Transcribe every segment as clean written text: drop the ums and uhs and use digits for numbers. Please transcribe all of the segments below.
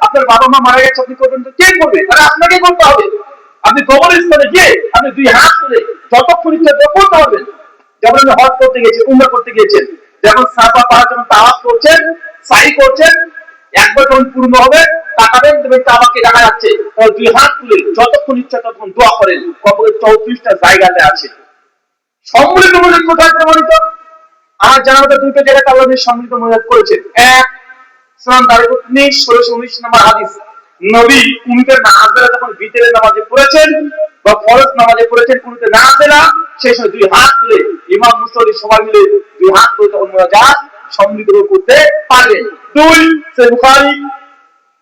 আপনার বাবা মা মারা গেছে, আপনি করবেন তো কে করবে? আরে আপনাকে করতে হবে। আপনি কবরস্থানে গিয়ে আপনি দুই হাত তুলে যতক্ষণ ইচ্ছা ততক্ষণ করবেন। যেমন আপনি হজ করতে গেছেন, উমরা করতে গেছেন, যেমন সাফা পাহাড় যখন তাওয়াফ করছেন, সাই করছেন, একবার যখন পূর্ণ হবে তাকাবেন, তুমি কাবাকে দেখা যাচ্ছে, দুই হাত তুলে যতক্ষণ ইচ্ছা ততক্ষণ দোয়া করেন। কবরের 34টা জায়গাতে আছে। সম্মিলিত মূলক কোথায় প্রমাণিত? আমার জানা মতো দুটো জায়গাতে আল্লাহ সম্মিলিত মূলক করেছেন। এক, সুনান দারুকুতনি 1619 নম্বর হাদিস, নবী কুনুতে নাযিলা যখন ভিতরে নামাজে পড়েছেন বা ফরজ নামাজে পড়েছেন, কুনুতে নাযিলা সেই সময় দুই হাত তুলে ইমাম মুসল্লি সবাই মিলে দুই হাত তুলে তখন মুনাজাত সম্মিলিত করতে পারবেন। দুই, সহিহ বুখারী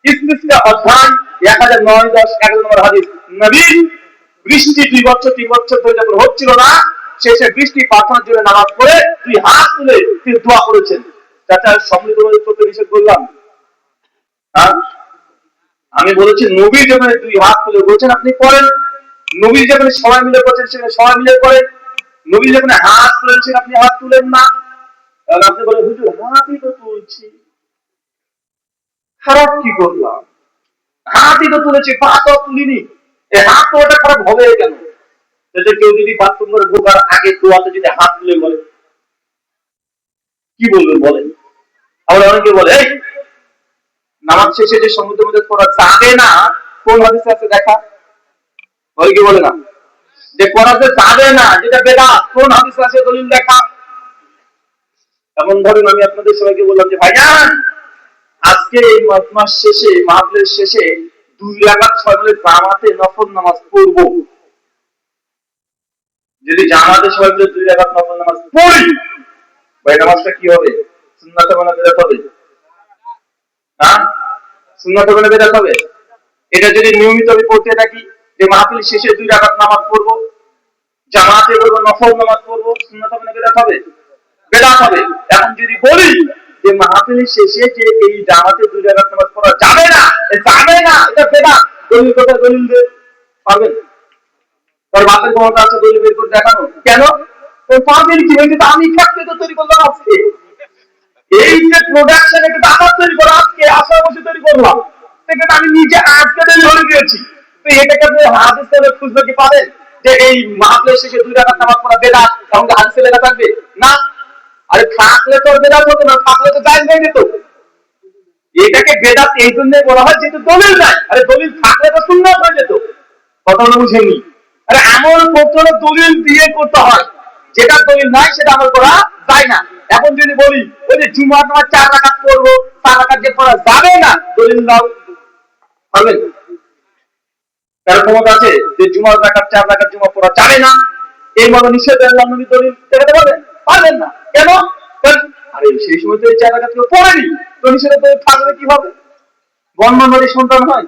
ইসতিসকা অধ্যায় 1009 10 11 নম্বর হাদিস, নবী বৃষ্টি 2 বছর 3 বছর ধরে যখন হচ্ছিল না, শেষে বৃষ্টি প্রার্থনার জন্য নামাজ পড়ে দুই হাত তুলে তিনি দোয়া করেছেন। চাচা সম্মিলিত করতে নিষেধ করলাম? আমি বলেছি নবী যেখানে দুই হাত তুলে বলছেন আপনি করেন, নবী যেখানে সবাই মিলে করছেন সেখানে সবাই মিলে করেন, নবী যেখানে হাত তুলেছেন আপনি হাত তুলেন না। তাহলে আপনি বলেন হুজুর হাতই তো তুলছি, খারাপ কি করলাম? হাতই তো তুলেছি, পা তো তুলিনি, এই হাত তো ওটা খারাপ হবে কেন? যদি কেউ যদি বাথরুম করে ঢোকার আগে দোয়াতে যদি হাত তুলে বলে কি বলবেন বলেন? আবার অনেকে বলে এই নামাজ শেষে যে সমুদ্র মধ্যে করা যাবে না, কোন হাদিসে আছে দেখা? ওই কি বলে না যে করা যাবে না, যেটা বেদাত, কোন হাদিসে আছে দলিল দেখা? এমন ধরেন আমি আপনাদের সবাইকে বললাম যে ভাইজান আজকে এই মাস শেষে মাহফিলের শেষে 2 রাকাত 6 মিলে জামাতে নফল নামাজ পড়ব। যদি জামাতে সবাই মিলে 2 রাকাত নফল নামাজ পড়ি, ভাই নামাজটা কি হবে? সুন্নাত হবে না বেদাত হবে? হ্যাঁ, সুন্নাত হবে না বেদাত হবে? এটা যদি নিয়মিত আমি পড়তে থাকি যে মাহফিল শেষে 2 রাকাত নামাজ পড়ব, জামাতে পড়ব, নফল নামাজ পড়ব, সুন্নাত হবে না বেদাত হবে? বেদাত হবে। এখন যদি বলি যে মাহফিলের শেষে যে এই জামাতে 2 রাকাত নামাজ পড়া যাবে না, এটা বেদাত, দলিল কথা দলিল দে পাবেন? তার বাপের ক্ষমতা আছে দলিল বের করে দেখানো? কেন? তো পাবেন কি? হইতে তো আমি থাকতে তো তৈরি করলাম আজকে, এই যে প্রোডাকশন এটা তো আমার তৈরি করা, আজকে আশা বসে তৈরি করলাম, এটা আমি নিজে আজকে তৈরি করে দিয়েছি। তো এটাকে আপনি হাদিস থেকে খুঁজলে কি পাবেন যে এই মাহফিলের শেষে 2 রাকাত নামাজ পড়া বেদাত? তখন হাদিসে লেখা থাকবে না? আরে থাকলে তো বেদাত হতো না, থাকলে তো জায়েজ হয়ে যেত। এটাকে বেদাত এই জন্যই বলা হয় যেহেতু দলিল নাই। আরে দলিল থাকলে তো সুন্নাত হয়ে যেত। কথাটা বুঝেননি? আরে আমল করতে হলে দলিল দিয়ে করতে হয়, যেটা দলিল নাই সেটা আমল করা যায় না। এখন যদি বলি ওই যে জুমার নামাজ 4 রাকাত পড়বো, 4 রাকাত যে পড়া যাবে না, দলিল দাও, পারবেন? তার ক্ষমতা আছে যে জুমার রাকাত 4 রাকাত জুমা পড়া যাবে না, এই মত নিষেধ আল্লাহ নবী দলিল দেখাতে পারবেন? পারবেন না। কেন? আরে সেই সময় তো এই 4 রাকাত কেউ পড়েনি, তো নিষেধ থাকবে কিভাবে? গণমানের সন্তান হয়?